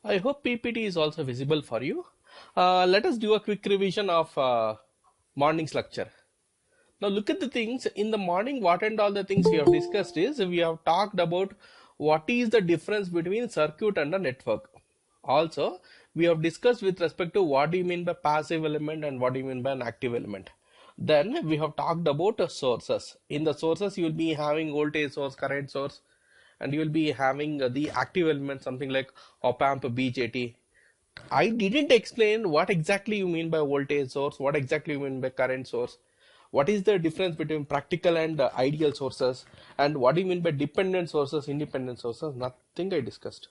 I hope PPT is also visible for you. Let us do a quick revision of morning's lecture. Now look at the things in the morning. What and all the things we have discussed is we have talked about what is the difference between circuit and a network. Also, we have discussed with respect to what do you mean by passive element and what do you mean by an active element. Then we have talked about sources. In the sources, you will be having voltage source, current source, and you will be having the active element, something like op amp, BJT. I didn't explain what exactly you mean by voltage source, what exactly you mean by current source, what is the difference between practical and ideal sources, and what do you mean by dependent sources, independent sources. Nothing I discussed.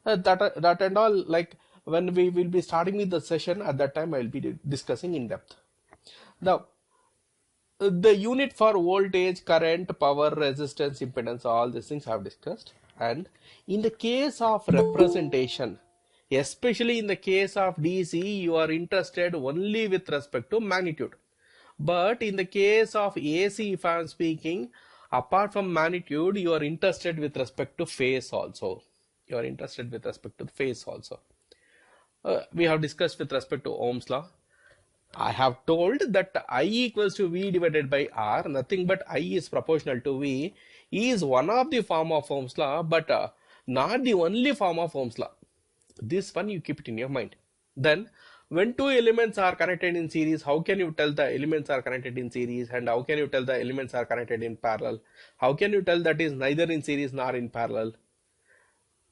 That and all, like when we will be starting with the session, at that time I will be discussing in depth. Now, the unit for voltage, current, power, resistance, impedance, all these things I have discussed. And in the case of representation, especially in the case of DC, you are interested only with respect to magnitude. But in the case of AC, if I am speaking, apart from magnitude, you are interested with respect to phase also. You are interested with respect to phase also. We have discussed with respect to Ohm's law. I have told that I equals to V divided by R, nothing but I is proportional to V, is one of the form of Ohm's law, but not the only form of Ohm's law. This one you keep it in your mind. Then when two elements are connected in series, how can you tell the elements are connected in series, and how can you tell the elements are connected in parallel? How can you tell that is neither in series nor in parallel?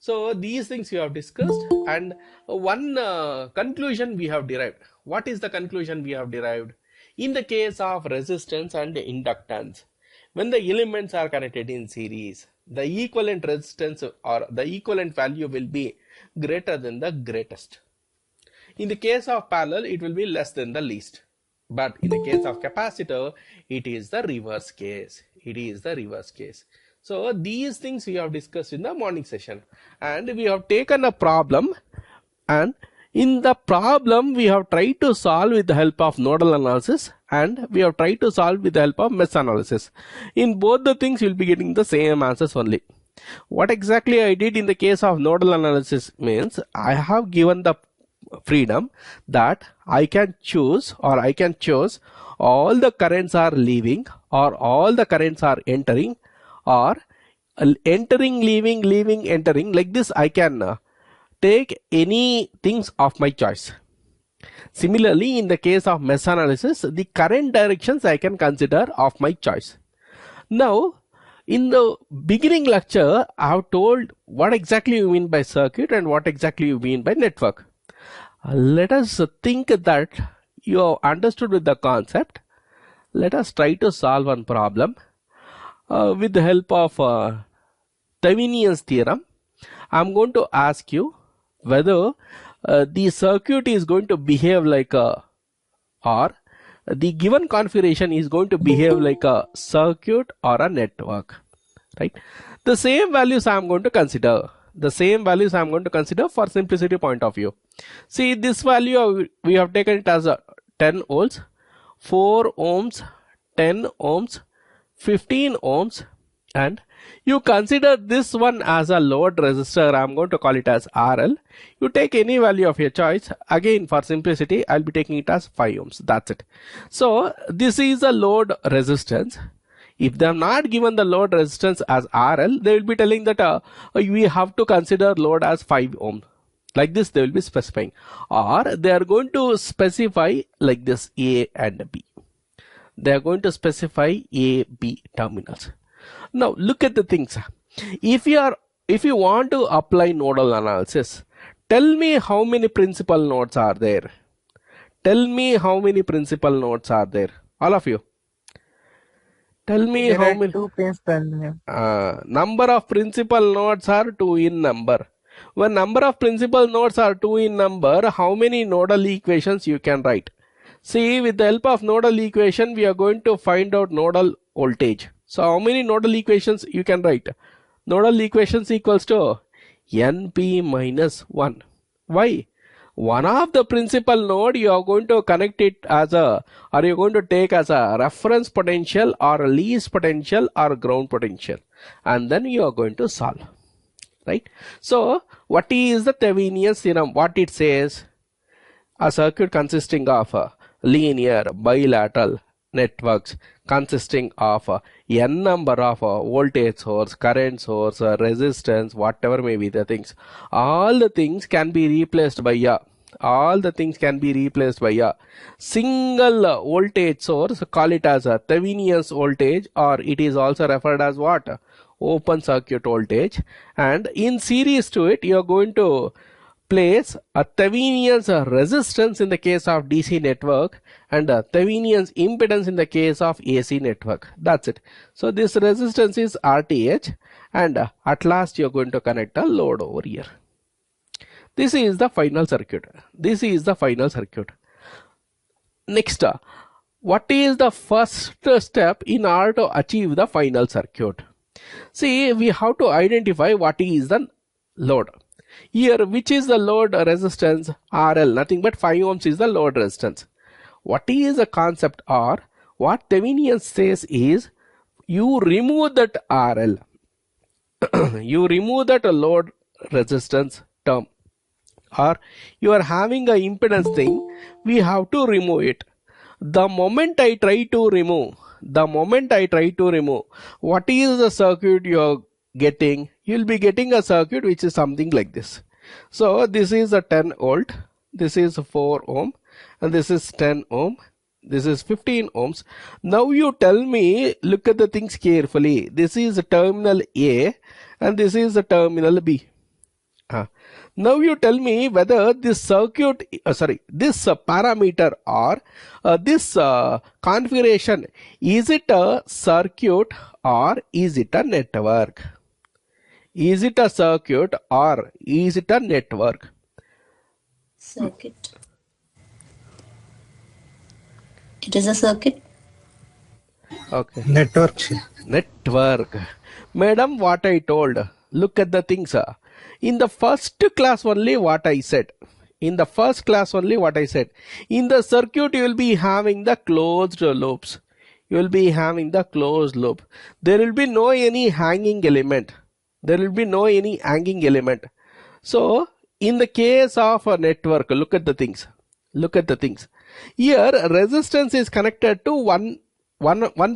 So these things we have discussed, and one conclusion we have derived. What is the conclusion we have derived? In the case of resistance and inductance, when the elements are connected in series, the equivalent resistance or the equivalent value will be greater than the greatest. In the case of parallel, it will be less than the least. But in the case of capacitor, it is the reverse case. It is the reverse case. So these things we have discussed in the morning session, and we have taken a problem, and in the problem we have tried to solve with the help of nodal analysis, and we have tried to solve with the help of mesh analysis. In both the things you will be getting the same answers only. What exactly I did in the case of nodal analysis means I have given the freedom that I can choose, or I can choose all the currents are leaving or all the currents are entering, or entering, leaving, leaving, entering. Like this I can take any things of my choice. Similarly, in the case of mesh analysis, the current directions I can consider of my choice. Now, in the beginning lecture, I have told what exactly you mean by circuit and what exactly you mean by network. Let us think that you have understood with the concept. Let us try to solve one problem with the help of Thevenin's theorem. I am going to ask you whether the circuit is going to behave like a, or the given configuration is going to behave like a circuit or a network, right? The same values I am going to consider. The same values I am going to consider for simplicity point of view. See, this value we have taken it as 10 volts, 4 ohms, 10 ohms, 15 ohms, and you consider this one as a load resistor. I am going to call it as RL. You take any value of your choice. Again, for simplicity, I will be taking it as 5 ohms. That's it. So this is a load resistance. If they have not given the load resistance as RL, they will be telling that we have to consider load as 5 ohm. Like this they will be specifying, or they are going to specify like this A and B. They are going to specify A, B terminals. Now look at the things. If you want to apply nodal analysis, tell me how many principal nodes are there. Tell me how many principal nodes are there. All of you. Tell me there how are many. 2 principal. Number of principal nodes are 2 in number. When number of principal nodes are 2 in number, how many nodal equations you can write? See, with the help of nodal equation, we are going to find out nodal voltage. So how many nodal equations you can write? Nodal equations equals to NP minus 1. Why? One of the principal node you are going to connect it as a, or you are going to take as a reference potential or a least potential or ground potential, and then you are going to solve. right? So what is the Thevenin's theorem? What it says? A circuit consisting of linear bilateral networks consisting of n number of voltage source, current source, resistance, whatever may be the things. All the things can be replaced by a single voltage source, call it as a Thevenin's voltage, or it is also referred as what? Open circuit voltage. And in series to it, you are going to place a Thevenin's resistance in the case of DC network and a Thevenin's impedance in the case of AC network. That's it. So this resistance is RTH, and at last you are going to connect a load over here. This is the final circuit. Next, what is the first step in order to achieve the final circuit? See, we have to identify what is the load. Here, which is the load resistance? RL, nothing but 5 ohms is the load resistance. What is the concept, or what Thevenin says is, you remove that RL, you remove that load resistance term, or you are having a impedance thing, we have to remove it. The moment I try to remove, what is the circuit you are getting? You will be getting a circuit which is something like this. So this is a 10 volt, this is 4 ohm, and this is 10 ohm, this is 15 ohms. Now you tell me, look at the things carefully. This is terminal A and this is the terminal B. Now you tell me whether this circuit, this parameter or this configuration, is it a circuit or is it a network? Is it a circuit or is it a network? Circuit. It is a circuit. Okay. Network. Madam, what I told, look at the things. In the first class only what I said. In the circuit you will be having the closed loops. There will be no any hanging element. So in the case of a network, look at the things. Here resistance is connected to one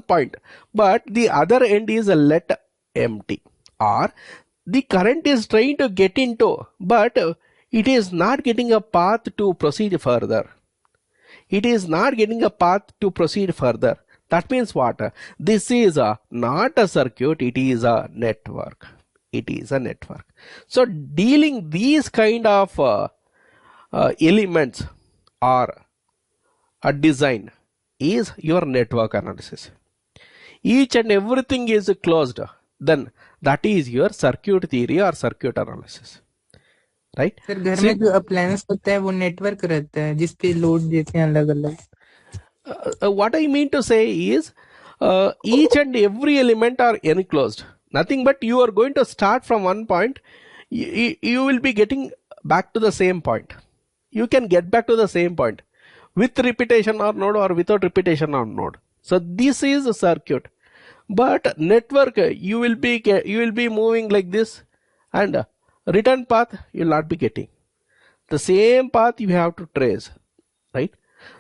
point, but the other end is let empty, or the current is trying to get into, but it is not getting a path to proceed further. That means what? This is not a circuit, it is a network. So dealing these kind of elements or a design is your network analysis. Each and everything is closed, then that is your circuit theory or circuit analysis, right? Sir घर में जो appliance होता है वो network रहता है जिसपे load देते हैं अलग-अलग. What I mean to say is each and every element are enclosed. Nothing but you are going to start from one point. You will be getting back to the same point. You can get back to the same point with repetition or node or without repetition or node. So this is a circuit. But network, you will be moving like this, and return path you will not be getting. The same path you have to trace, right?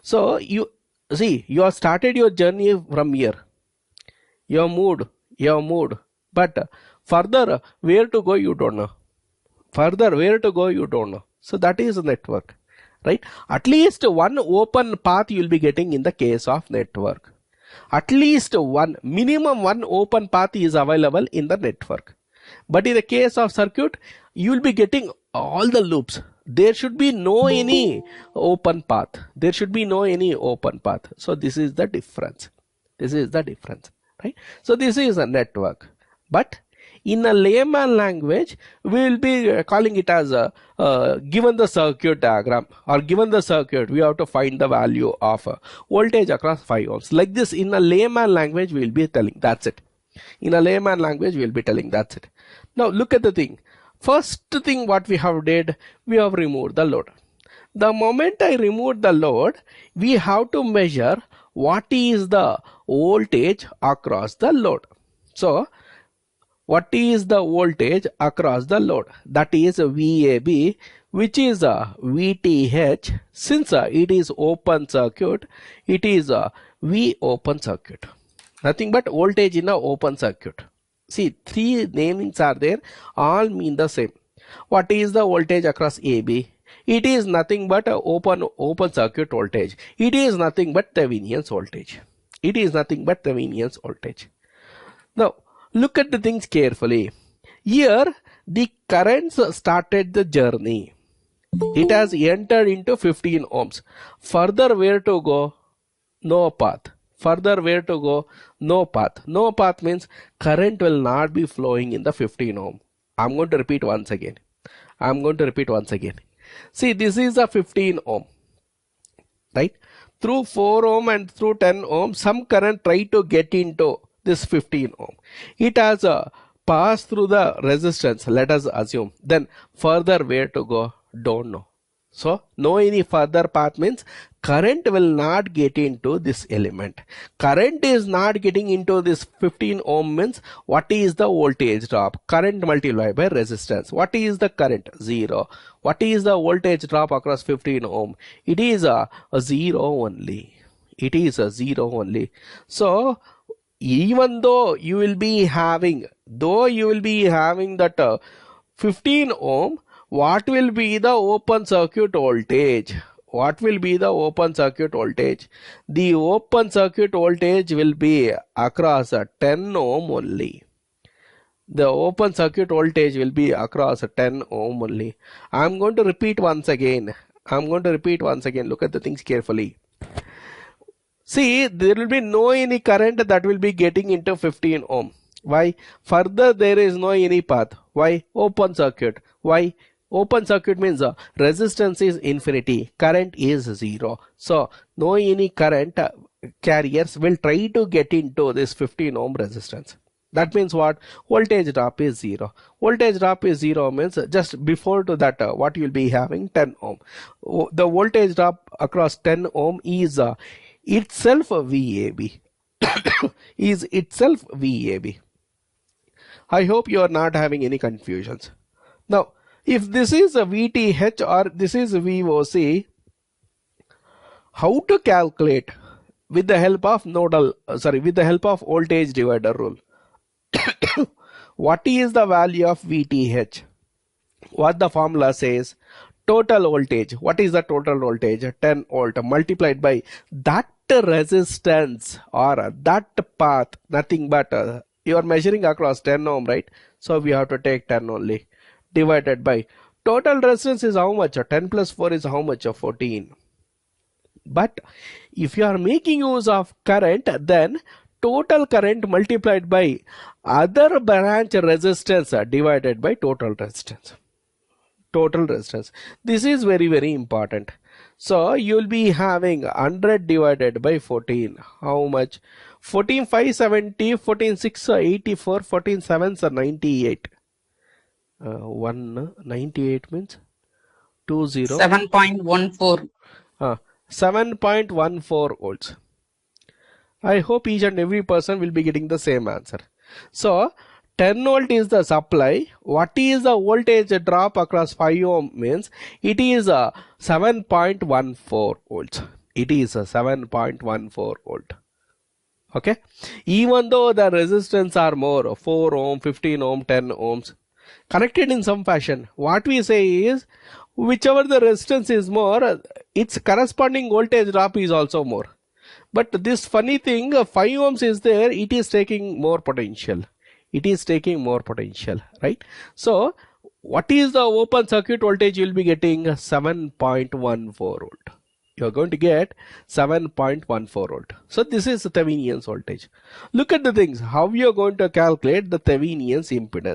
So you see, you have started your journey from here. You have moved, but further where to go you don't know. So that is a network, right? At least one open path you will be getting in the case of network. At least minimum one open path is available in the network. But in the case of circuit, you will be getting all the loops. There should be no any open path. So this is the difference. Right? So this is a network. But in a layman language, we will be calling it as given the circuit diagram, or given the circuit, we have to find the value of voltage across 5 ohms. Like this, in a layman language, we will be telling that's it. Now look at the thing. First thing what we have did, we have removed the load. The moment I removed the load, we have to measure what is the voltage across the load. So what is the voltage across the load, that is VAB, which is VTH. Since it is open circuit, it is V open circuit, nothing but voltage in a open circuit. See, three namings are there, all mean the same. What is the voltage across AB? It is nothing but a open circuit voltage. It is nothing but Thevenin's voltage. It is nothing but Thevenin's voltage. Now, look at the things carefully. Here, the currents started the journey. It has entered into 15 ohms. Further, where to go? No path. Further, where to go? No path. No path means current will not be flowing in the 15 ohm. I'm going to repeat once again. See, this is a 15 ohm, right? Through 4 ohm and through 10 ohm, some current try to get into this 15 ohm. It has passed through the resistance, let us assume. Then further where to go? Don't know. So, no any further path means current will not get into this element. Current is not getting into this 15 ohm means what is the voltage drop? Current multiplied by resistance. What is the current? 0. What is the voltage drop across 15 ohm? It is a 0 only. It is a 0 only. So, even though you will be having that 15 ohm, what will be the open circuit voltage? What will be the open circuit voltage? The open circuit voltage will be across a 10 ohm only. The open circuit voltage will be across a 10 ohm only. I am going to repeat once again. Look at the things carefully. See, there will be no any current that will be getting into 15 ohm. Why? Further, there is no any path. Why? Open circuit. Why? Open circuit means resistance is infinity, current is 0. So, no any current carriers will try to get into this 15 ohm resistance. That means what? Voltage drop is 0. Voltage drop is 0 means just before to that what you will be having 10 ohm. The voltage drop across 10 ohm is itself VAB. is itself VAB. I hope you are not having any confusions. Now, if this is a VTH or this is VOC, how to calculate? With the help of voltage divider rule. What is the value of VTH? What the formula says? Total voltage. What is the total voltage? 10 volt multiplied by that resistance or that path, nothing but you are measuring across 10 ohm, right? So we have to take 10 only, divided by total resistance is how much? 10 plus 4 is how much? 14. But if you are making use of current, then total current multiplied by other branch resistance divided by total resistance. This is very, very important. So you will be having 100 divided by 14. How much? 14 5 70, 14 6 84, 14 7 98. 198 means 20. 7.14. 7.14 volts. I hope each and every person will be getting the same answer. So 10 volt is the supply. What is the voltage drop across 5 ohm means it is 7.14 volts. It is 7.14 volt. Okay. Even though the resistance are more, 4 ohm, 15 ohm, 10 ohms, connected in some fashion, what we say is whichever the resistance is more, its corresponding voltage drop is also more. But this funny thing, 5 ohms is there, it is taking more potential. Right? So, what is the open circuit voltage you will be getting? 7.14 volt. You are going to get 7.14 volt. So, this is Thevenin's voltage. Look at the things. How you are going to calculate the Thevenin's impedance?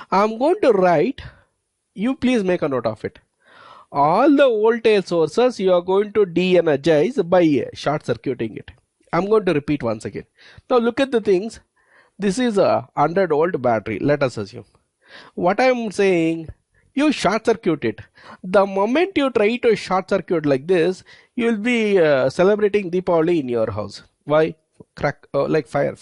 I am going to write. You please make a note of it. All the voltage sources you are going to de-energize by short circuiting it. I'm going to repeat once again. Now look at the things. This is a 100 volt battery. Let us assume. What I am saying, you short circuit it. The moment you try to short circuit like this, you will be celebrating Deepavali in your house. Why? crack, like fire,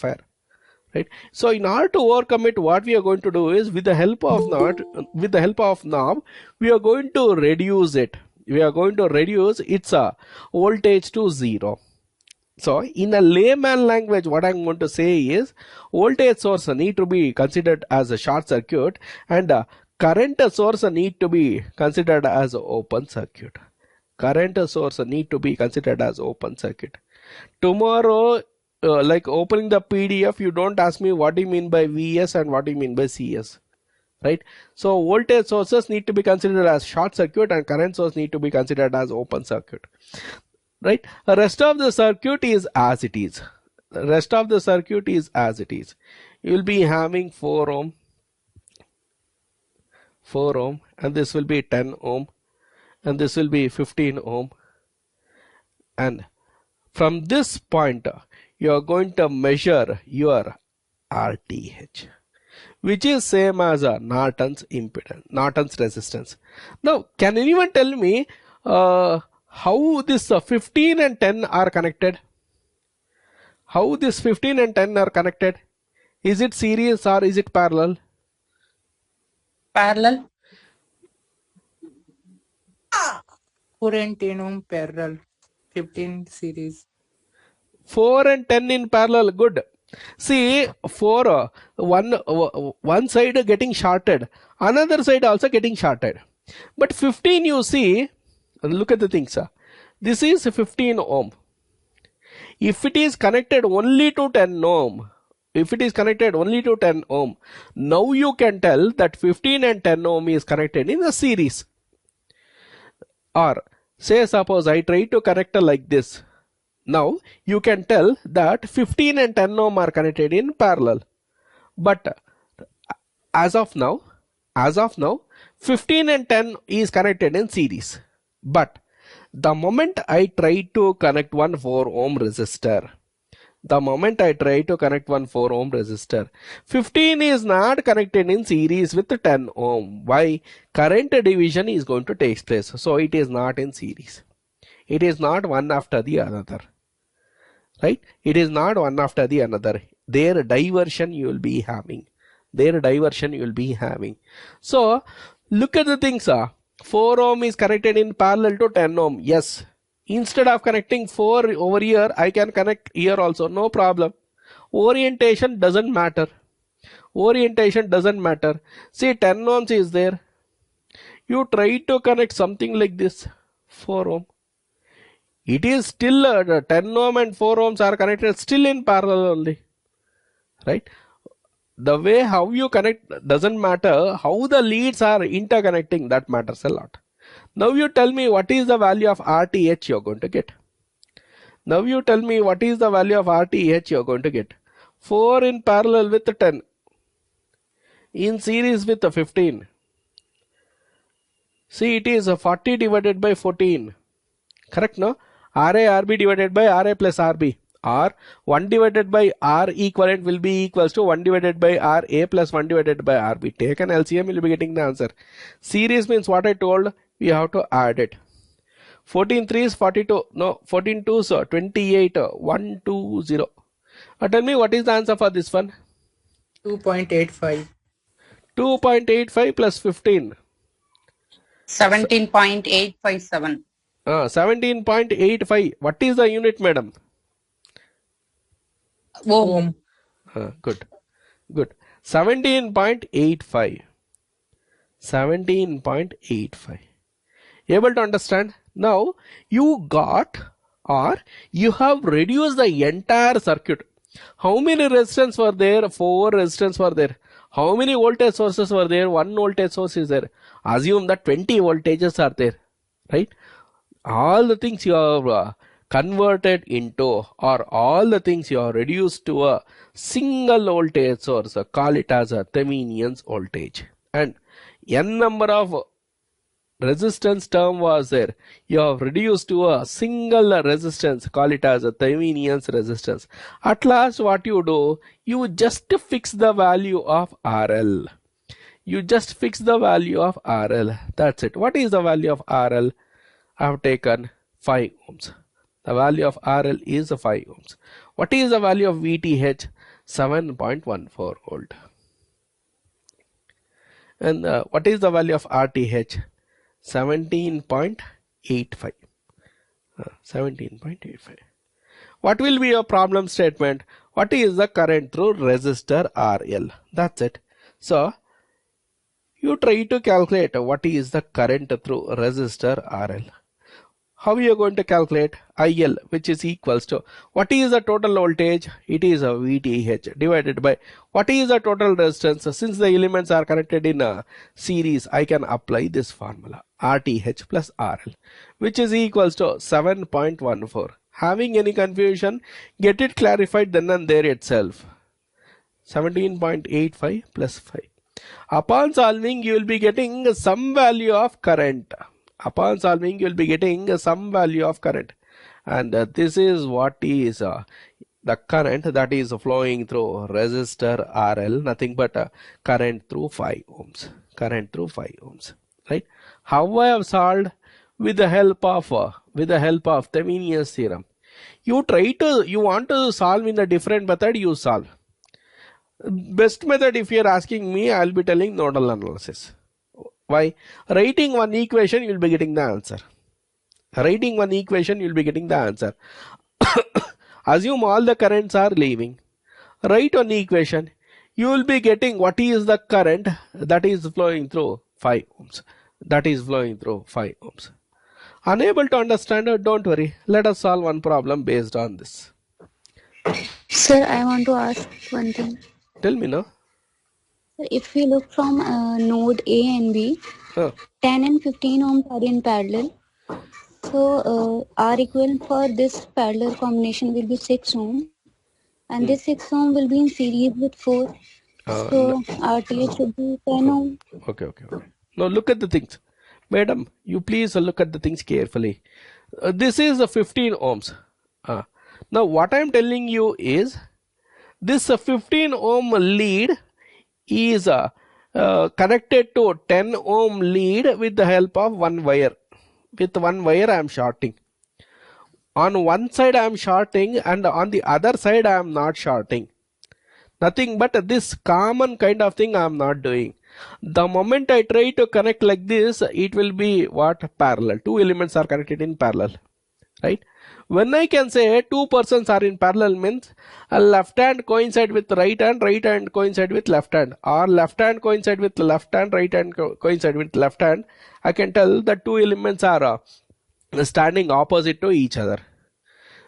right? So in order to overcome it, what we are going to do is with the help of knob, we are going to reduce it. We are going to reduce its voltage to 0. So in a layman language, what I'm going to say is voltage source need to be considered as a short circuit, and current source need to be considered as open circuit. Current source need to be considered as open circuit. Tomorrow, like opening the PDF, you don't ask me what do you mean by VS and what do you mean by CS, right? So voltage sources need to be considered as short circuit and current source need to be considered as open circuit, right? The rest of the circuit is as it is. The rest of the circuit is as it is. You will be having 4 ohm, and this will be 10 ohm, and this will be 15 ohm, and from this point you are going to measure your RTH, which is same as a Norton's impedance, Norton's resistance. Now, can anyone tell me how this 15 and 10 are connected? How this 15 and 10 are connected? Is it series or is it parallel? Parallel. 4 and 10 ohm parallel, 15 series. 4 and 10 in parallel, good. See, for one side getting shorted, another side also getting shorted. But 15, you see, look at the things. This is 15 ohm. If it is connected only to 10 ohm, now you can tell that 15 and 10 ohm is connected in a series. Or say suppose I try to connect like this. Now you can tell that 15 and 10 ohm are connected in parallel. But as of now, 15 and 10 is connected in series. But the moment I try to connect one 4 ohm resistor, 15 is not connected in series with 10 ohm. Why? Current division is going to take place. So it is not in series. It is not one after the another. Right? It is not one after the another. Their diversion you will be having. So look at the things. 4 ohm is connected in parallel to 10 ohm. Yes. Instead of connecting 4 over here, I can connect here also. No problem. Orientation doesn't matter. See, 10 ohms is there. You try to connect something like this. 4 ohm. It is still 10 ohm and 4 ohms are connected still in parallel only. Right? The way how you connect doesn't matter. How the leads are interconnecting, that matters a lot. Now you tell me what is the value of RTH you're going to get. 4 in parallel with 10. In series with 15. See, it is 40 divided by 14. Correct, no? RA RB divided by RA plus RB. Or 1 divided by R equivalent will be equals to 1 divided by RA plus 1 divided by RB. Take an LCM, you'll be getting the answer. Series means what I told, we have to add it. 14 3s 42. No, 14 2s 28. 1 2 0. Tell me what is the answer for this one? 2.85. 2.85 plus 15. 17.857. 17.85. What is the unit, madam? Ohm. Good. 17.85. 17.85. Able to understand? Now you got, or you have reduced the entire circuit. How many resistance were there? 4 resistance were there. How many voltage sources were there? 1 voltage source is there. Assume that 20 voltages are there, right? All the things you have converted into, or all the things you have reduced to a single voltage source, call it as a Thevenin's voltage. And n number of resistance term was there. You have reduced to a single resistance, call it as a Thevenin's resistance. At last what you do, you just fix the value of RL. That's it. What is the value of RL? I have taken 5 ohms. The value of RL is 5 ohms. What is the value of VTH? 7.14 volt. And what is the value of RTH? 17.85. 17.85. What will be your problem statement? What is the current through resistor RL? That's it. So you try to calculate what is the current through resistor RL. How are you going to calculate IL, which is equals to what is the total voltage? It is a VTH divided by what is the total resistance. Since the elements are connected in a series, I can apply this formula RTH plus RL, which is equals to 7.14. Having any confusion, get it clarified then and there itself. 17.85 plus 5. Upon solving, you will be getting some value of current. Upon solving, you will be getting some value of current. And this is what is the current that is flowing through resistor RL, nothing but current through 5 ohms. Current through 5 ohms. Right? How I have solved? With the help of Thevenin's theorem. You want to solve in a different method, you solve. Best method, if you are asking me, I will be telling nodal analysis. Why? Writing one equation, you will be getting the answer. Writing one equation, you will be getting the answer. Assume all the currents are leaving. Write one equation. You will be getting what is the current that is flowing through 5 ohms. That is flowing through 5 ohms. Unable to understand? Don't worry. Let us solve one problem based on this. Sir, I want to ask one thing. Tell me now. If we look from node A and B, 10 and 15 ohms are in parallel. So R equivalent for this parallel combination will be 6 ohm. And this 6 ohm will be in series with 4. So RTH should be 10 ohm. Okay. Now look at the things. Madam, you please look at the things carefully. This is 15 ohms. Now what I am telling you is this 15 ohm lead is connected to 10 ohm lead with the help of one wire. With one wire I am shorting. On one side I am shorting and on the other side I am not shorting. Nothing but this common kind of thing I am not doing. The moment I try to connect like this, it will be what? Parallel. Two elements are connected in parallel. Right? When I can say two persons are in parallel means a left hand coincide with right hand coincide with left hand, or left hand coincide with left hand, right hand coincide with left hand, I can tell that two elements are standing opposite to each other.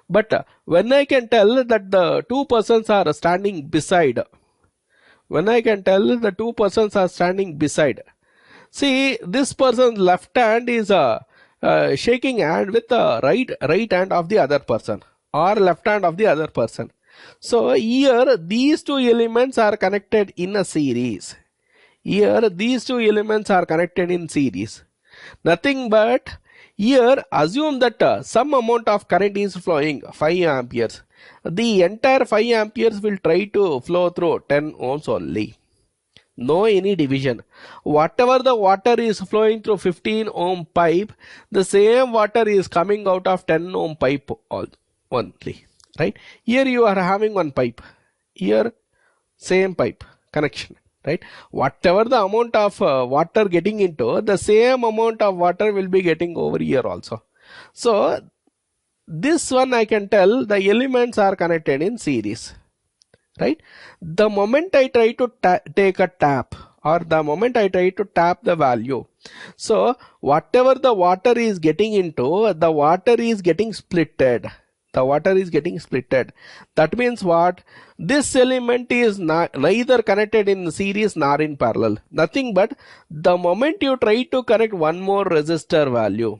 But when I can tell that the two persons are standing beside, see, this person's left hand is shaking hand with the right hand of the other person, or left hand of the other person. So here these two elements are connected in a series. Nothing but here assume that some amount of current is flowing, 5 amperes. The entire 5 amperes will try to flow through 10 ohms only. No any division. Whatever the water is flowing through 15 ohm pipe, the same water is coming out of 10 ohm pipe only. Right? Here you are having one pipe. Here same pipe connection. Right? Whatever the amount of water getting into, the same amount of water will be getting over here also. So this one I can tell the elements are connected in series. Right? The moment I try to take a tap, or the moment I try to tap the value, so whatever the water is getting into, the water is getting splitted. That means what? This element is neither connected in series nor in parallel. Nothing but the moment you try to connect one more resistor value,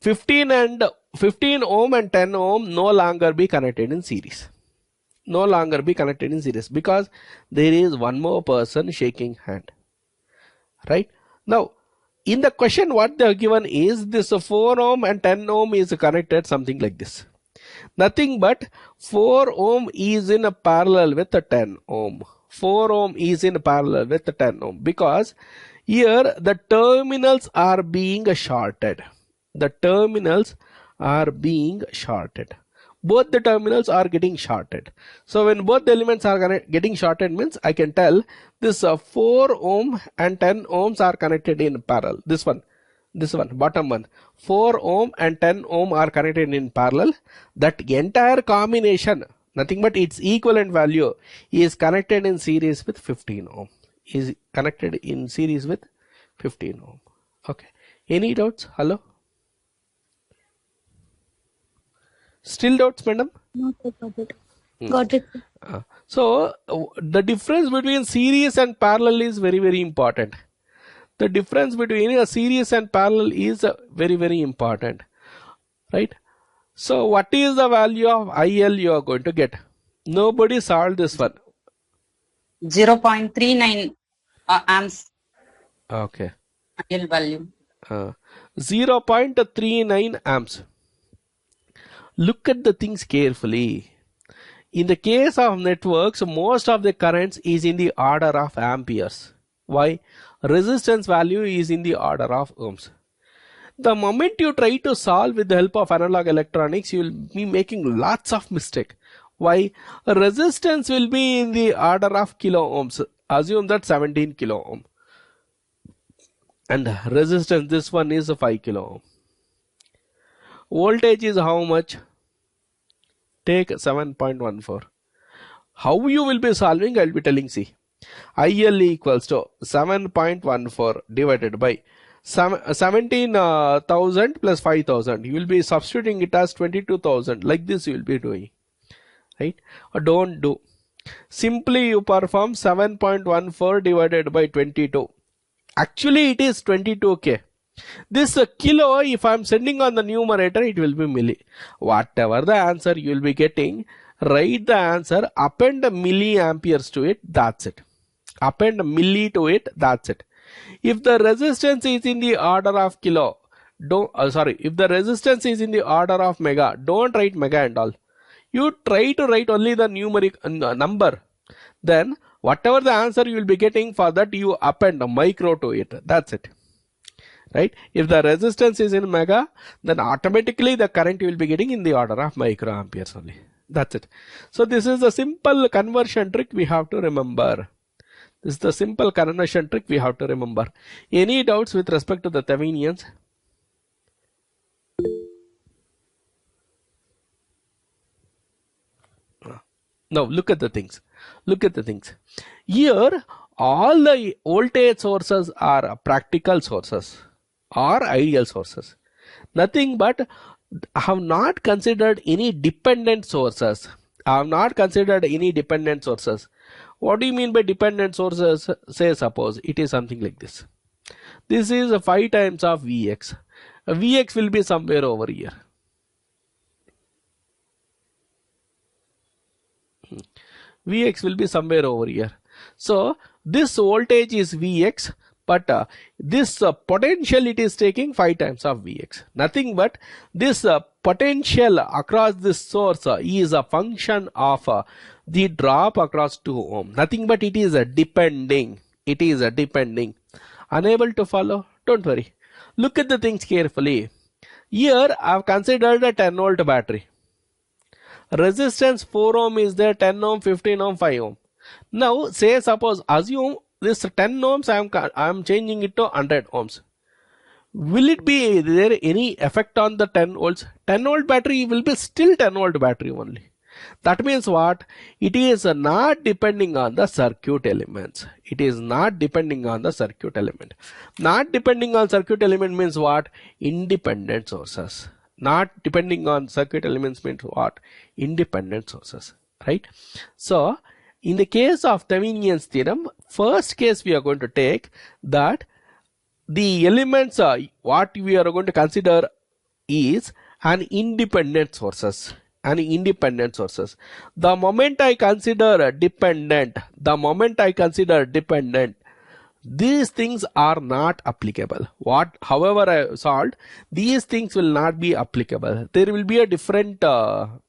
15 ohm and 10 ohm no longer be connected in series. Because there is one more person shaking hand. Right? Now, in the question what they have given is this 4 ohm and 10 ohm is connected something like this. Nothing but 4 ohm is in a parallel with the 10 ohm. 4 ohm is in parallel with the 10 ohm because here the terminals are being shorted. the terminals are being shorted. Both the terminals are getting shorted. So when both the elements are getting shorted means I can tell this 4 ohm and 10 ohms are connected in parallel. This one, bottom one, 4 ohm and 10 ohm are connected in parallel. That entire combination, nothing but its equivalent value, is connected in series with 15 ohm. Is connected in series with 15 ohm. Okay. Any doubts? Hello? Still doubts, madam? No, sir, got it. Got it. So the difference between series and parallel is very, very important. The difference between a series and parallel is very, very important, right? So what is the value of IL you are going to get? Nobody solved this one. 0.39 amps Okay. IL value. 0.39 amps. Look at the things carefully. In the case of networks, most of the currents is in the order of amperes. Why? Resistance value is in the order of ohms. The moment you try to solve with the help of analog electronics, you will be making lots of mistakes. Why? Resistance will be in the order of kilo ohms. Assume that 17 kilo ohm. And resistance, this one is 5 kilo ohm. Voltage is how much? Take 7.14. How you will be solving, I will be telling. See, IL equals to 7.14 divided by 17,000 plus 5,000. You will be substituting it as 22,000. Like this you will be doing. Right? Or don't do. Simply you perform 7.14 divided by 22. Actually it is 22k. This kilo, if I am sending on the numerator, it will be milli. Whatever the answer you will be getting, write the answer, append milliamperes to it, that's it. Append milli to it, that's it. If the resistance is in the order of kilo, if the resistance is in the order of mega, don't write mega and all. You try to write only the numeric number. Then whatever the answer you will be getting, for that you append a micro to it, that's it. Right? If the resistance is in mega, then automatically the current you will be getting in the order of microamperes only. That's it. So this is a simple conversion trick we have to remember. This is the simple conversion trick we have to remember. Any doubts with respect to the Thevinians? Now look at the things. Look at the things. Here all the voltage sources are practical sources or ideal sources. Nothing but I have not considered any dependent sources. I have not considered any dependent sources. What do you mean by dependent sources? Say suppose it is something like this. This is 5 times of Vx. Vx will be somewhere over here. Vx will be somewhere over here. So this voltage is Vx, but this potential it is taking 5 times of Vx. Nothing but this potential across this source is a function of the drop across 2 ohm. Nothing but it is depending. It is depending. Unable to follow? Don't worry. Look at the things carefully. Here I have considered a 10 volt battery. Resistance 4 ohm is there, 10 ohm, 15 ohm, 5 ohm. Now say suppose assume this 10 ohms I am changing it to 100 ohms. Will it be there any effect on the 10 volts? 10 volt battery will be still 10 volt battery only. That means what? It is not depending on the circuit elements. It is not depending on the circuit element. Not depending on circuit element means what? Independent sources. Not depending on circuit elements means what? Independent sources. Right? So in the case of Thevinian's theorem, first case we are going to take that the elements what we are going to consider is an independent sources. The moment I consider dependent, these things are not applicable. However I solved, these things will not be applicable. There will be a different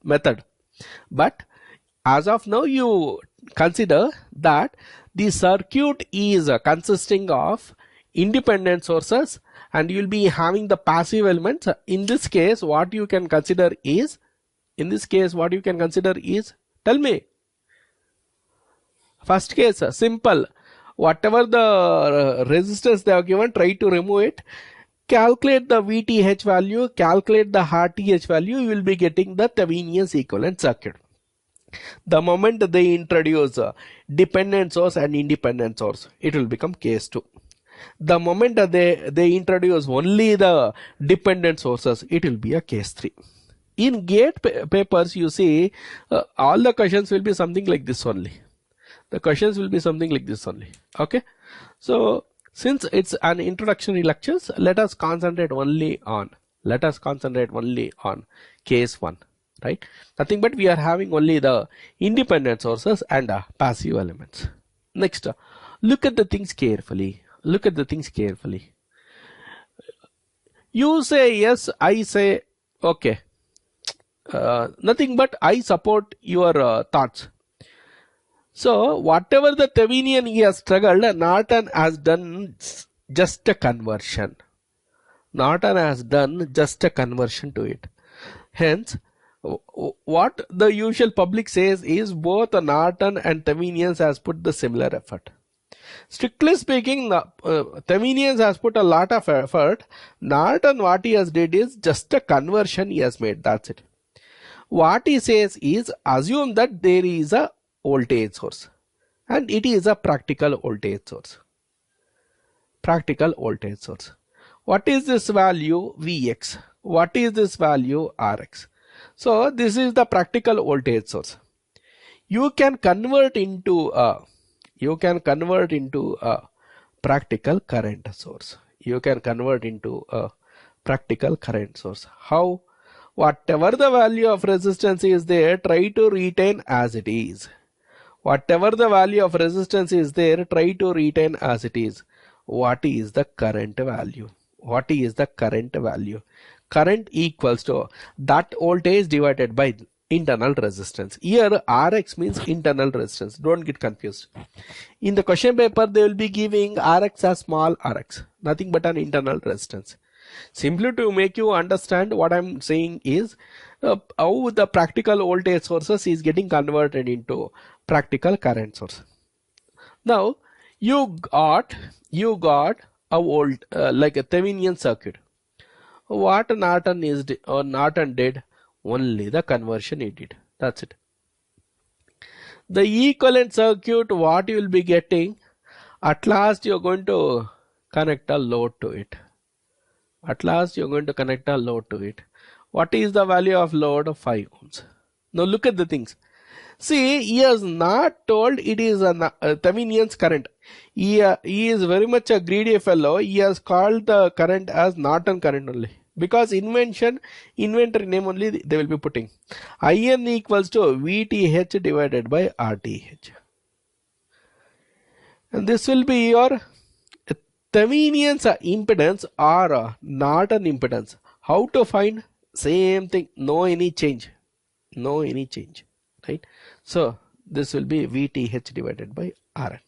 method. But as of now, you consider that the circuit is consisting of independent sources, and you will be having the passive elements. In this case, what you can consider is, tell me. First case, simple. Whatever the resistance they have given, try to remove it. Calculate the VTH value, calculate the RTH value, you will be getting the Thevenin's equivalent circuit. The moment they introduce dependent source and independent source, it will become case 2. The moment they introduce only the dependent sources, it will be a case 3. In GATE papers, you see all the questions will be something like this only. Okay. So since it's an introductory lectures, let us concentrate only on case 1, right? Nothing but we are having only the independent sources and passive elements. Next, look at the things carefully. You say yes, I say okay. Nothing but I support your thoughts. So whatever the Thevenin he has struggled, Norton has done just a conversion. To it. Hence, what the usual public says is both Norton and Thevenins has put the similar effort. Strictly speaking, Thevenins has put a lot of effort. Norton, what he has did is just a conversion he has made. That's it. What he says is, assume that there is a voltage source and it is a practical voltage source. What is this value? Vx. What is this value? Rx. So this is the practical voltage source. You can convert into a practical current source. How? Whatever the value of resistance is there, try to retain as it is. What is the current value? Current equals to that voltage divided by internal resistance. Here Rx means internal resistance. Don't get confused. In the question paper, they will be giving Rx as small rx, nothing but an internal resistance. Simply to make you understand what I'm saying is how the practical voltage sources is getting converted into practical current source. Now you got a volt like a Thevenin circuit. What Norton did, only the conversion he did. That's it. The equivalent circuit, what you will be getting, at last you're going to connect a load to it. What is the value of load? 5 ohms. Now look at the things. See, he has not told it is a Thevenin's current. He is very much a greedy fellow. He has called the current as Norton current only. Because inventory name only they will be putting. IN equals to VTH divided by RTH. And this will be your Thevenin's impedance or Norton impedance. How to find? Same thing. No any change. Right? So this will be VTH divided by RN.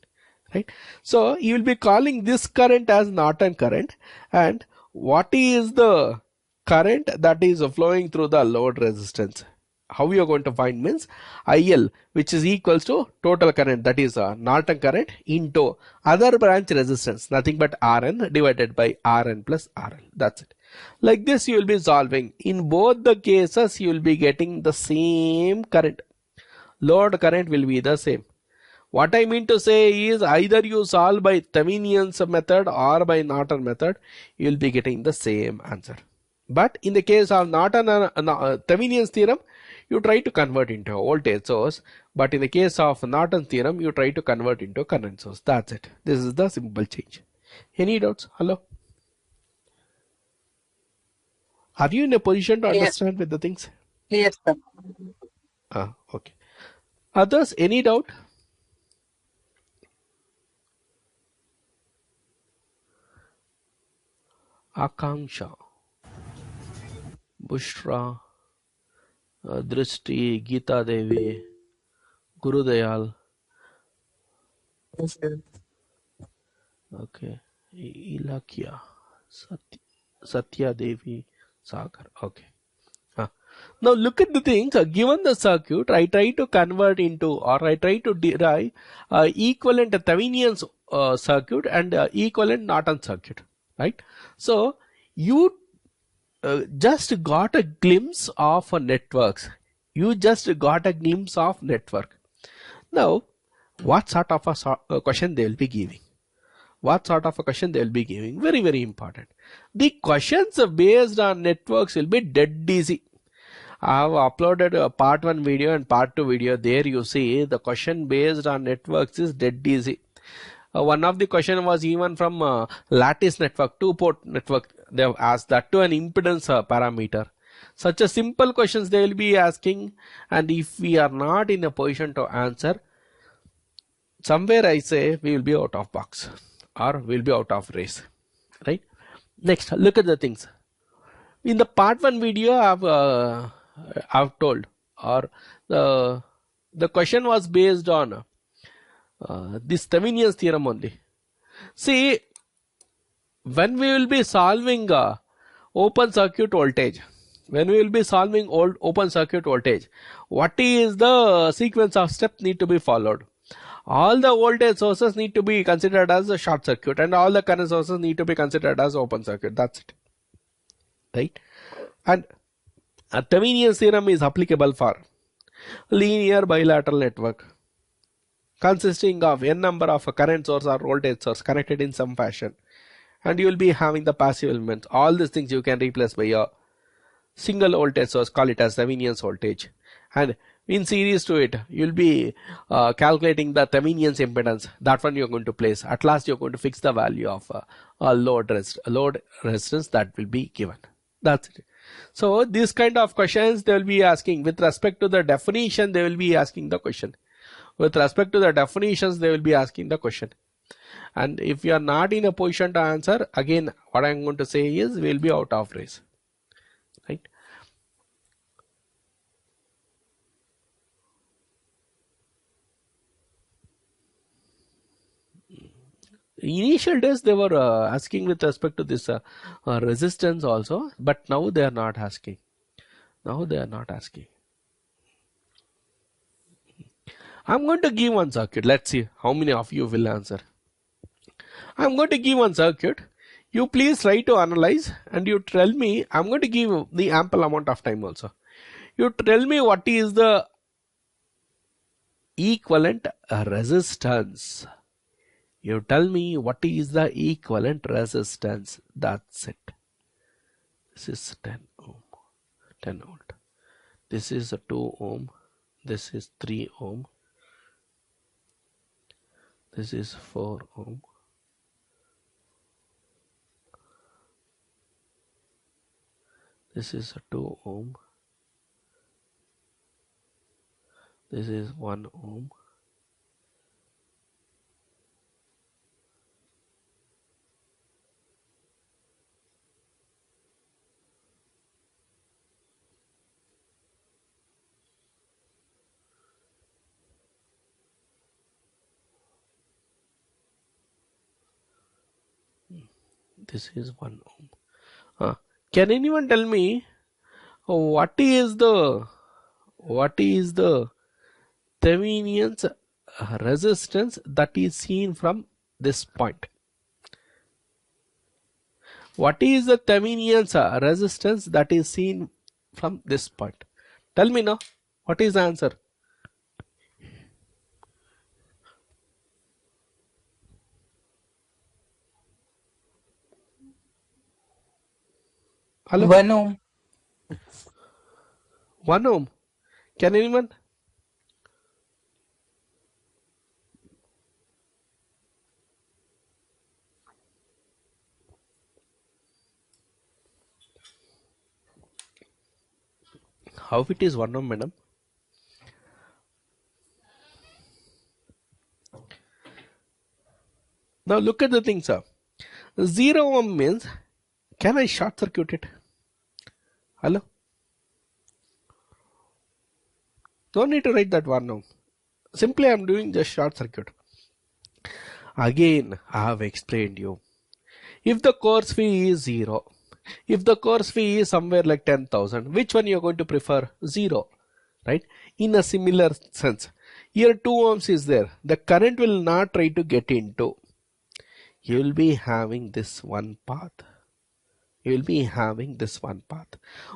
Right? So you will be calling this current as Norton current, and what is the current that is flowing through the load resistance? How you are going to find means IL, which is equals to total current, that is Norton current, into other branch resistance, nothing but RN divided by RN plus RL. That's it. Like this you will be solving. In both the cases you will be getting the same current. Load current will be the same. What I mean to say is, either you solve by Thevenin's method or by Norton method, you will be getting the same answer. But in the case of Thevenin's theorem, you try to convert into a voltage source. But in the case of Norton's theorem, you try to convert into a current source. That's it. This is the simple change. Any doubts? Hello? Are you in a position to understand with the things? Yes, sir. Okay. Others, any doubt? Akanksha, Bushra, Drishti, Geeta Devi, Gurudayal. Yes, sir. Okay. Ilakya Satya Devi Sagar. Okay. Now look at the things. Given the circuit, I try to convert into, or I try to derive equivalent Thevenin's circuit and equivalent Norton circuit, right? So you just got a glimpse of networks. You just got a glimpse of network. Now, what sort of a question they will be giving? What sort of a question they will be giving? Very, very important. The questions based on networks will be dead easy. I have uploaded a part 1 video and part 2 video. There you see the question based on networks is dead easy. One of the question was even from lattice network, 2-port network. They have asked that to an impedance parameter. Such a simple questions they will be asking, and if we are not in a position to answer, somewhere I say we will be out of box or we will be out of race, right? Next, look at the things. In the part 1 video, I've told, or the question was based on this Thevenin's theorem only. See, when we will be solving open circuit voltage, open circuit voltage, what is the sequence of steps need to be followed? All the voltage sources need to be considered as a short circuit, and all the current sources need to be considered as open circuit. That's it, right? And a Thevenin's theorem is applicable for linear bilateral network consisting of n number of a current source or voltage source connected in some fashion, and you will be having the passive elements. All these things you can replace by a single voltage source, call it as Thevenin's voltage, and in series to it you will be calculating the Thevenin's impedance. That one you are going to place. At last you are going to fix the value of a load resistance that will be given. That's it. So this kind of questions they will be asking. With respect to the definition, they will be asking the question. With respect to the definitions, they will be asking the question. And if you are not in a position to answer, again what I am going to say is we will be out of race, right? Initial days they were asking with respect to this resistance also, but now they are not asking. I'm going to give one circuit. Let's see how many of you will answer. I'm going to give one circuit. You please try to analyze and you tell me. I'm going to give the ample amount of time also. You tell me what is the equivalent resistance. You tell me what is the equivalent resistance. That's it. This is 10 ohm, 10 volt. This is a 2 ohm. This is 3 ohm. This is 4 ohm. This is a 2 ohm. This is 1 ohm. This is 1 ohm. Can anyone tell me what is the Thevenin's resistance that is seen from this point? What is the Thevenin's resistance that is seen from this point? Tell me now. What is the answer? Hello? 1 ohm. 1 ohm. Can anyone? How it is 1 ohm, madam? Now look at the thing, sir. 0 ohm means, can I short circuit it? Hello? No need to write that 1 ohm. Simply I am doing just short circuit. Again, I have explained you. If the course fee is 0, if the course fee is somewhere like 10,000, which one you are going to prefer? 0, right? In a similar sense, here 2 ohms is there. The current will not try to get into. You will be having this one path. You will be having this one path.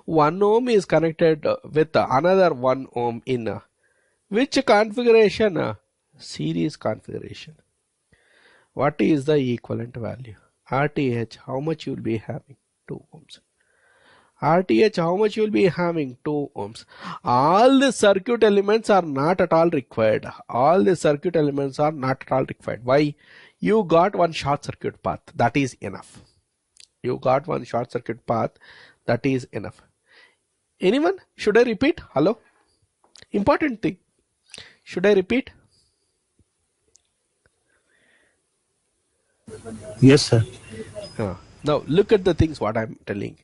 1 ohm is connected with another 1 ohm in which configuration? Series configuration. What is the equivalent value? RTH, how much you will be having? 2 ohms. RTH, how much you will be having? 2 ohms. All the circuit elements are not at all required. All the circuit elements are not at all required. Why? You got one short circuit path. That is enough. You got one short circuit path. That is enough. Anyone? Should I repeat? Hello? Important thing. Should I repeat? Yes, sir. Now look at the things what I am telling.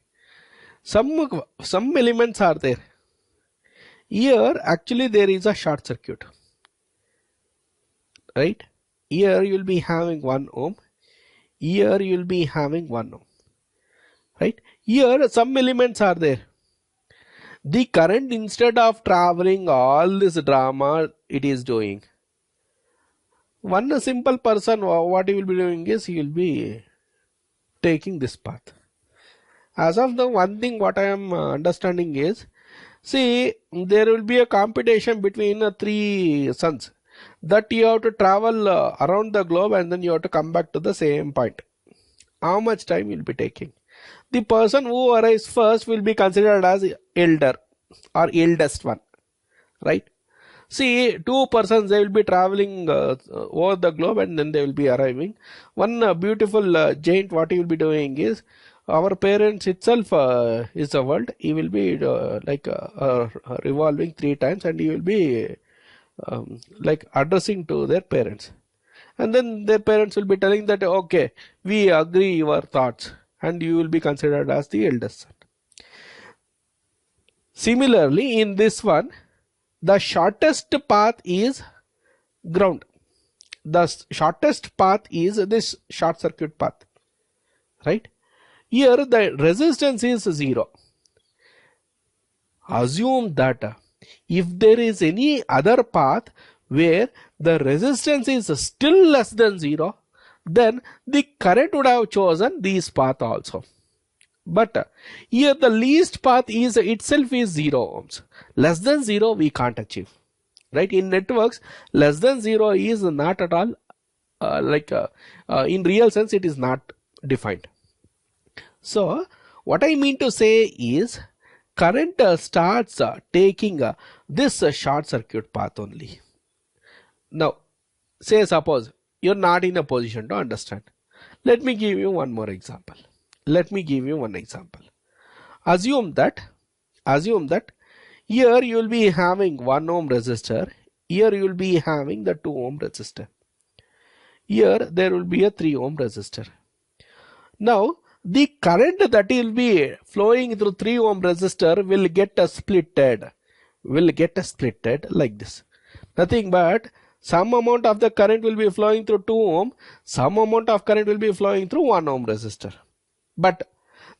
Some elements are there. Here actually there is a short circuit. Right? Here you will be having 1 ohm. Here you will be having 1 ohm. Right? Here some elements are there. The current, instead of traveling all this drama, it is doing. One simple person, what he will be doing is he will be taking this path. As of the one thing what I am understanding is, see, there will be a competition between 3 suns that you have to travel around the globe and then you have to come back to the same point. How much time you will be taking? The person who arrives first will be considered as elder or eldest one, right? See, 2 persons, they will be traveling over the globe and then they will be arriving. One beautiful giant, what he will be doing is, our parents itself is the world. He will be revolving 3 times and he will be like addressing to their parents. And then their parents will be telling that, okay, we agree your thoughts, and you will be considered as the eldest son. Similarly, in this one, the shortest path is ground. The shortest path is this short circuit path, right? Here the resistance is 0. Assume that if there is any other path where the resistance is still less than 0, then the current would have chosen this path also. But here the least path is itself is 0 ohms. Less than 0 we can't achieve. Right? In networks, less than 0 is not at all in real sense it is not defined. So what I mean to say is, current starts taking this short circuit path only. Now, say suppose you're not in a position to understand. Let me give you one more example. Let me give you one example. Assume that here you will be having 1 ohm resistor. Here you will be having the 2 ohm resistor. Here there will be a 3 ohm resistor. Now, the current that will be flowing through 3 ohm resistor will get splitted. Like this. Nothing but some amount of the current will be flowing through 2 ohm. Some amount of current will be flowing through 1 ohm resistor. But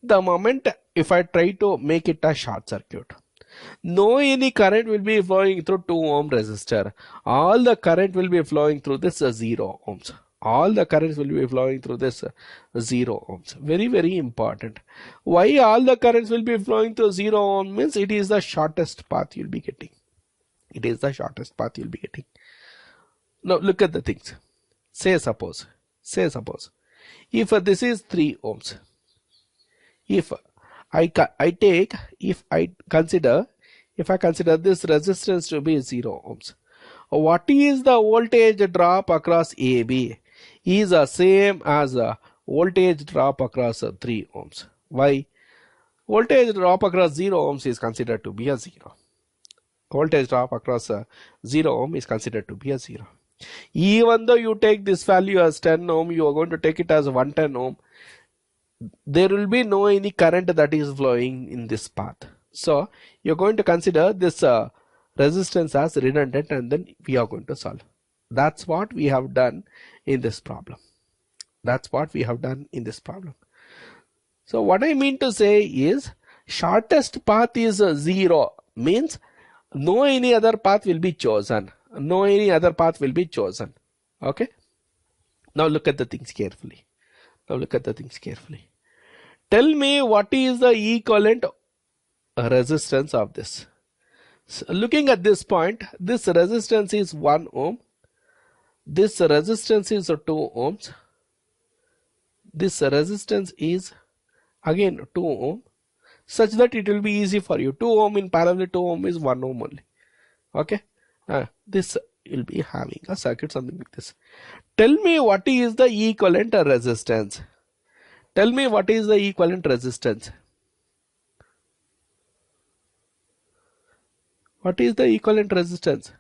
the moment if I try to make it a short circuit, no any current will be flowing through 2 ohm resistor. All the current will be flowing through this 0 ohms. All the currents will be flowing through this 0 ohms. Very, very important. Why all the currents will be flowing through 0 ohm means it is the shortest path you'll be getting. It is the shortest path you'll be getting. Now look at the things. Say suppose if this is 3 ohms. If I consider this resistance to be 0 ohms, what is the voltage drop across AB? Is the same as a voltage drop across 3 ohms. Why? Voltage drop across 0 ohms is considered to be a 0. Voltage drop across 0 ohm is considered to be a 0. Even though you take this value as 10 ohm, you are going to take it as 110 ohm. There will be no any current that is flowing in this path. So you're going to consider this resistance as redundant and then we are going to solve. That's what we have done in this problem. That's what we have done in this problem. So what I mean to say is shortest path is 0, means no any other path will be chosen. No any other path will be chosen. Okay. Now look at the things carefully. Tell me what is the equivalent resistance of this. So looking at this point, this resistance is 1 ohm. This resistance is 2 ohms. This resistance is again 2 ohm, such that it will be easy for you. 2 ohm in parallel 2 ohm is 1 ohm only. Okay. This will be having a circuit something like this. Tell me what is the equivalent resistance. Tell me what is the equivalent resistance. What is the equivalent resistance?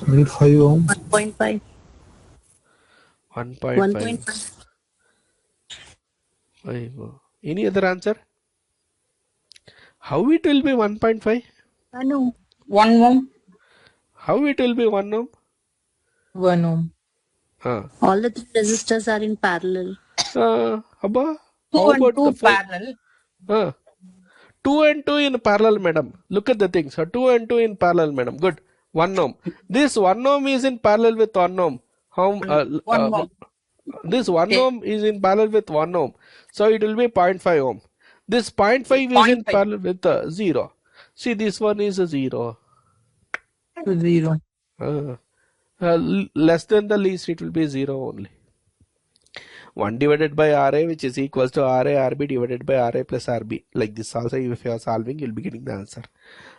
Maybe 5 ohm. 1.5. 1.5. Any other answer? How it will be 1.5? Anu. 1 ohm. How it will be 1 ohm? 1 ohm. All the three resistors are in parallel. Abba, 2 how and about 2 the 5? parallel. 2 and 2 in parallel, madam. Look at the things. 2 and 2 in parallel, madam. Good. 1 ohm. This 1 ohm is in parallel with 1 ohm. How? 1 ohm. This 1 Okay. ohm is in parallel with 1 ohm. So it will be 0.5 ohm. This 0.5 is in 0.5. parallel with 0. See, this one is a 0. To 0. Less than the least, it will be 0 only. 1 divided by RA, which is equals to RA RB divided by RA plus RB. Like this also, if you are solving, you'll be getting the answer.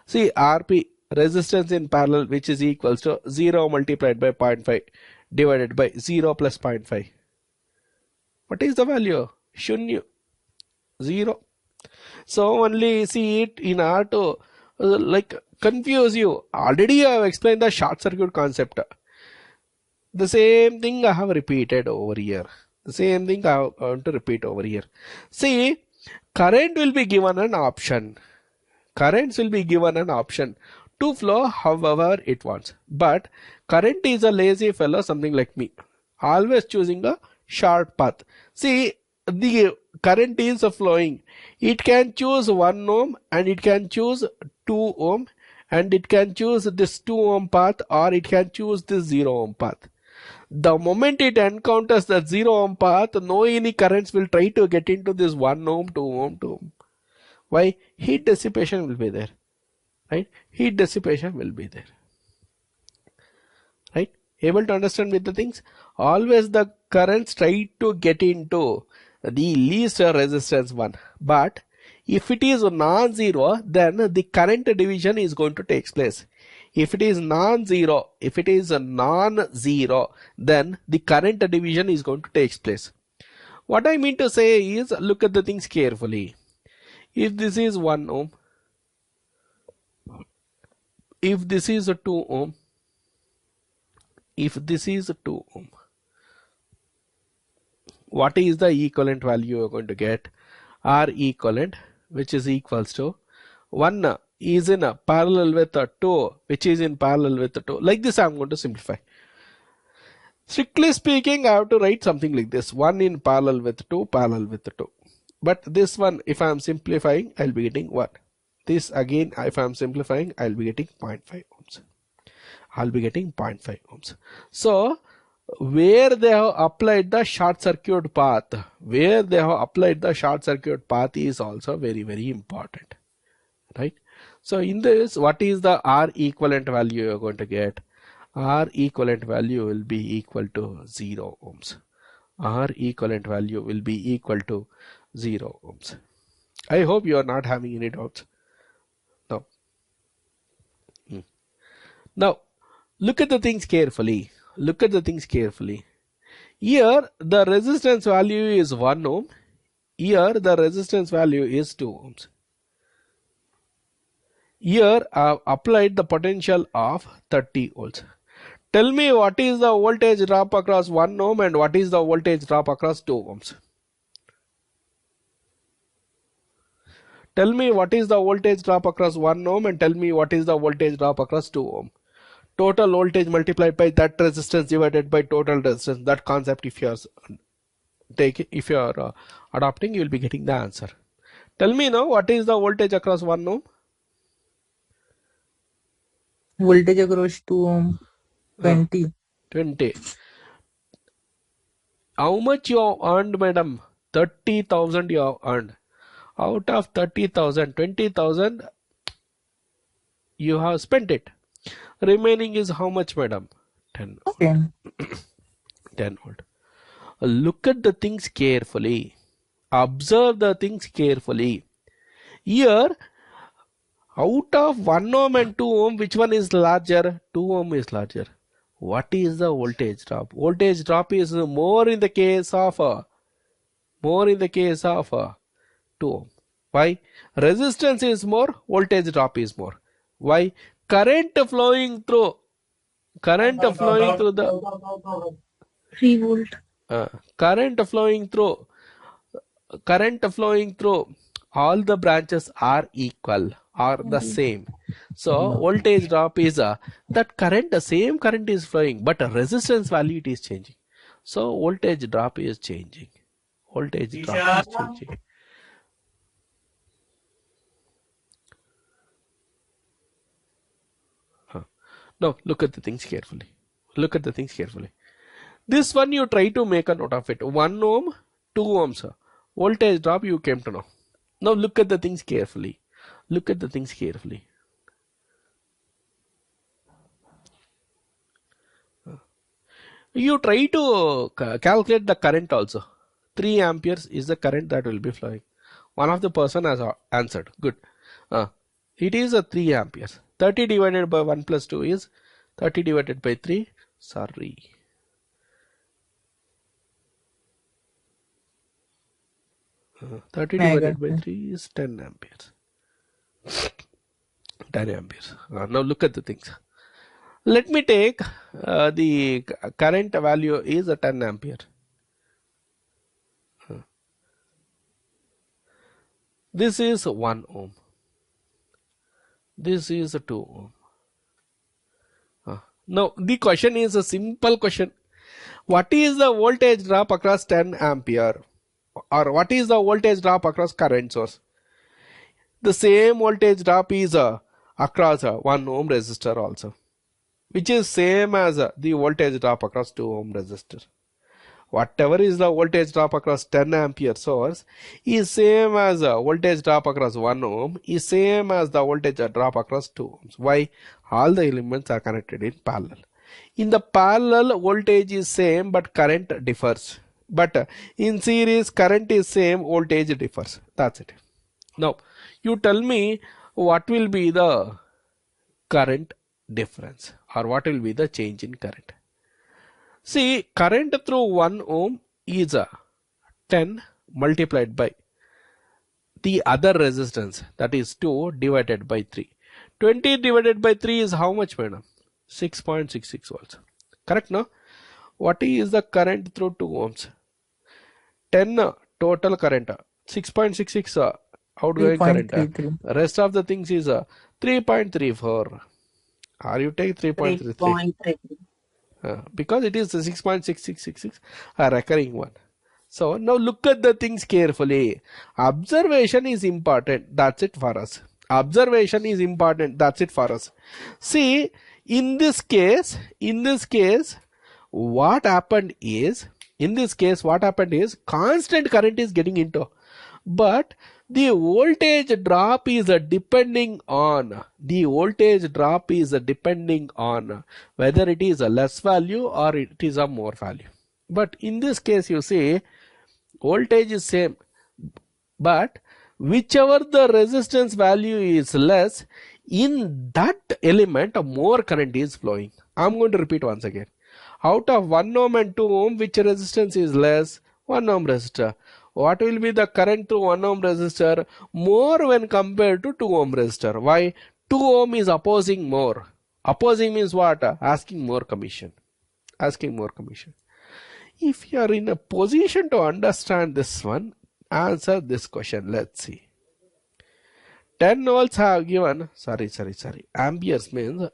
See, RP, resistance in parallel, which is equals to 0 multiplied by 0.5 divided by 0 plus 0.5. What is the value? Shunya. 0. So only see it in order to like confuse you. Already I have explained the short circuit concept. The same thing I have repeated over here. The same thing I want to repeat over here. See, current will be given an option. Currents will be given an option to flow however it wants. But current is a lazy fellow, something like me, always choosing a short path. See, the current is flowing. It can choose 1 ohm and it can choose 2 ohm and it can choose this 2 ohm path or it can choose this 0 ohm path. The moment it encounters the 0 ohm path, no any currents will try to get into this 1 ohm, 2 ohm, 2 ohm. Why? Heat dissipation will be there. Right? Heat dissipation will be there. Right? Able to understand with the things? Always the currents try to get into the least resistance one. But if it is non-zero, then the current division is going to take place. If it is non-zero, then the current division is going to take place. What I mean to say is, look at the things carefully. If this is 1 ohm, if this is a 2 ohm, if this is a 2 ohm, what is the equivalent value you are going to get? R equivalent, which is equals to 1 is in a parallel with a 2, which is in parallel with a 2. Like this I am going to simplify. Strictly speaking, I have to write something like this. 1 in parallel with 2, parallel with 2. But this one, if I am simplifying, I will be getting 1. This again, if I am simplifying, I will be getting 0.5 ohms. I will be getting 0.5 ohms. So, where they have applied the short circuit path, is also very, very important. Right? So, in this, what is the R equivalent value you are going to get? R equivalent value will be equal to 0 ohms. R equivalent value will be equal to 0 ohms. I hope you are not having any doubts. Now, look at the things carefully. Here, the resistance value is 1 ohm. Here, the resistance value is 2 ohms. Here, I have applied the potential of 30 volts. Tell me what is the voltage drop across 1 ohm and what is the voltage drop across 2 ohms. Tell me what is the voltage drop across 1 ohm and tell me what is the voltage drop across 2 ohm. Total voltage multiplied by that resistance divided by total resistance. That concept, if you are adopting, you will be getting the answer. Tell me now, what is the voltage across 1 ohm? Voltage across 2 ohm, 20. 20. How much you have earned, madam? 30,000 you have earned. Out of 30,000, 20,000 you have spent it. Remaining is how much, madam? 10 volt. 10. 10 volt. Look at the things carefully. Observe the things carefully. Here, out of 1 ohm and 2 ohm, which one is larger? 2 ohm is larger. What is the voltage drop? Voltage drop is more in the case of 2 ohm. Why? Resistance is more, voltage drop is more. Why? Current flowing through the 3 volt. current flowing through all the branches are equal, are the same. So voltage drop is that current, the same current is flowing, but resistance value it is changing. So voltage drop is changing. Voltage drop is changing. Now look at the things carefully. Look at the things carefully. This one you try to make a note of it. 1 ohm, 2 ohms. Voltage drop you came to know. Now look at the things carefully. Look at the things carefully. You try to calculate the current also. 3 amperes is the current that will be flowing. One of the person has answered. Good. It is a 3 amperes. 30 divided by 1 plus 2 is 30 divided by 3. Sorry. Uh, 30 divided by 3 is 10 amperes. 10 amperes. Now look at the things. Let me take the current value is a 10 ampere. This is 1 ohm. This is a 2 ohm. Now the question is a simple question. What is the voltage drop across 10 ampere? Or what is the voltage drop across current source? The same voltage drop is across 1 ohm resistor also, which is same as the voltage drop across 2 ohm resistor. Whatever is the voltage drop across 10 ampere source is same as voltage drop across 1 ohm is same as the voltage drop across 2 ohms. Why? All the elements are connected in parallel. In the parallel, voltage is same but current differs. But in series, current is same, voltage differs. That's it. Now, you tell me what will be the current difference or what will be the change in current. See, current through 1 ohm is 10 multiplied by the other resistance, that is 2 divided by 3. 20 divided by 3 is how much, madam? 6.66 volts. Correct, no? What is the current through 2 ohms? 10 total current. 6.66 outgoing current. Rest of the things is 3.34. Or you take 3.33. Because it is 6.6666, a recurring one. So now look at the things carefully. Observation is important. That's it for us. Observation is important. That's it for us. See, in this case, what happened is constant current is getting into, but the voltage drop is depending on whether it is a less value or it is a more value. But in this case, you see, voltage is same, but whichever the resistance value is less, in that element more current is flowing. I'm going to repeat once again. Out of 1 ohm and 2 ohm, which resistance is less? 1 ohm resistor. What will be the current through 1 ohm resistor? More when compared to 2 ohm resistor. Why? 2 ohm is opposing more. Opposing means what? Asking more commission. If you are in a position to understand this one, answer this question. Let's see. 10 volts have given, amperes means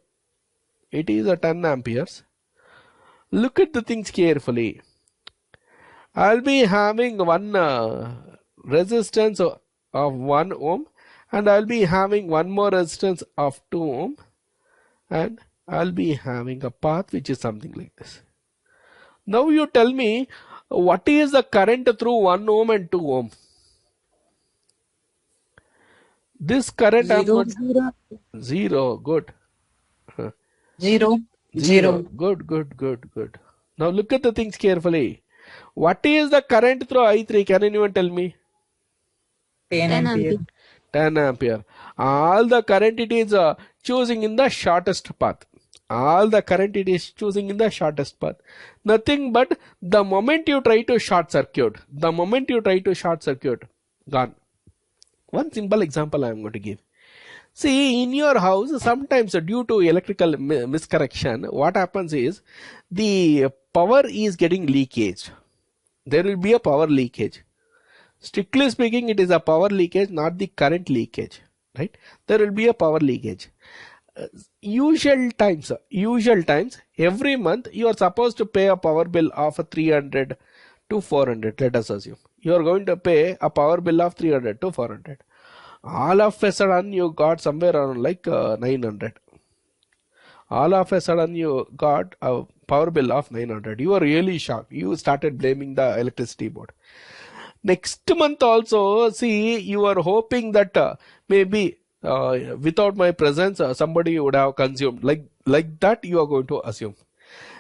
It is a 10 amperes. Look at the things carefully. I'll be having one resistance of 1 ohm, and I'll be having one more resistance of 2 ohm, and I'll be having a path which is something like this. Now you tell me, what is the current through 1 ohm and 2 ohm? This current I'm Zero. going 0. Good. Zero. 0. Good. Now look at the things carefully. What is the current through I3? Can anyone tell me? 10 10 ampere. ampere. 10 ampere. All the current it is choosing in the shortest path. All the current it is choosing in the shortest path. Nothing but the moment you try to short circuit, gone. One simple example I am going to give. See, in your house, sometimes due to electrical miscorrection, what happens is the power is getting leakage. There will be a power leakage. Strictly speaking, it is a power leakage, not the current leakage, right? There will be a power leakage. Usual times, every month you are supposed to pay a power bill of 300 to 400. Let us assume you are going to pay a power bill of 300 to 400. All of a sudden you got somewhere around like 900. All of a sudden you got a power bill of 900. You are really shocked. You started blaming the electricity board. Next month also, see, you are hoping that maybe without my presence somebody would have consumed. Like that you are going to assume.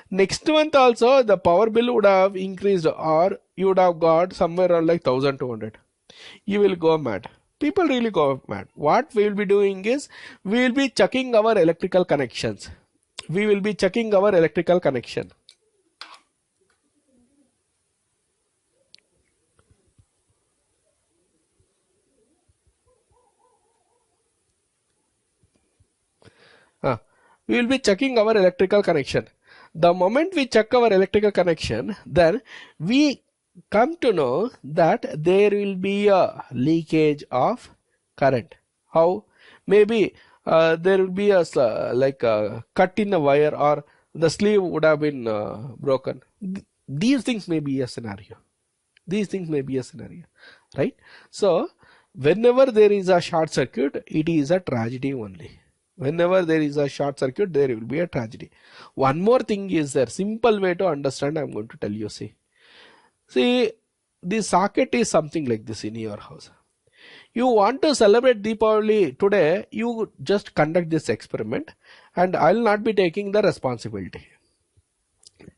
Next month also the power bill would have increased, or you would have got somewhere around like 1200. You will go mad. People really go mad. What we will be doing is, we will be checking our electrical connections. We will be checking our electrical connection. The moment we check our electrical connection, then we come to know that there will be a leakage of current. How? Maybe there will be a cut in a wire, or the sleeve would have been broken. These things may be a scenario. Right? So whenever there is a short circuit, it is a tragedy only. Whenever there is a short circuit, there will be a tragedy. One more thing is there. Simple way to understand, I am going to tell you. See, the socket is something like this in your house. You want to celebrate Deepavali today, you just conduct this experiment, and I will not be taking the responsibility.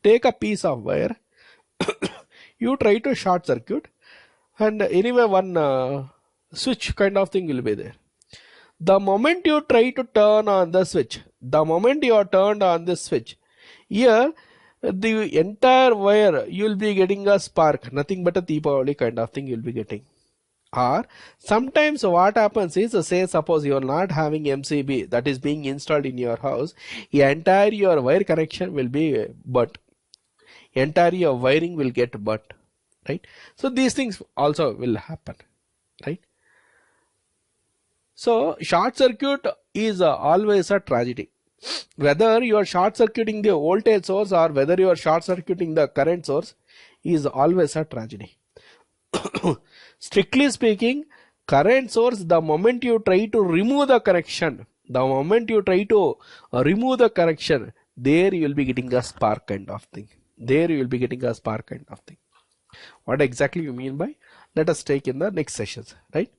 Take a piece of wire, you try to short circuit, and anyway one switch kind of thing will be there. The moment you try to turn on the switch, here the entire wire you will be getting a spark, nothing but a Deepavali kind of thing you will be getting. Or sometimes what happens is, say suppose you are not having MCB that is being installed in your house, entire your wire connection will be burnt. Entire your wiring will get burnt, right? So these things also will happen, right? So short circuit is always a tragedy. Whether you are short circuiting the voltage source or whether you are short circuiting the current source is always a tragedy. Strictly speaking, current source, the moment you try to remove the connection, there you will be getting a spark kind of thing. What exactly you mean by? Let us take in the next sessions, right?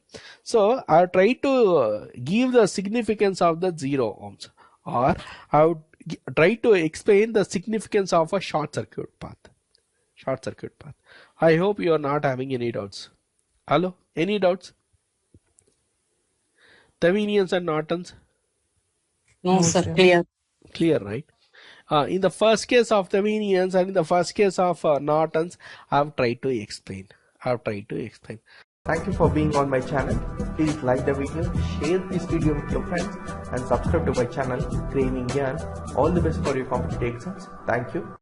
So I try to give the significance of the 0 ohms, or I would try to explain the significance of a short circuit path. I hope you are not having any doubts. Hello? Any doubts? Thevinians and Nortons? No, sir. Clear. Clear, right? In the first case of Thevinians and in the first case of Nortons, I have tried to explain. Thank you for being on my channel. Please like the video, share this video with your friends, and subscribe to my channel, Craving Gyan. All the best for your competitive exams. Thank you.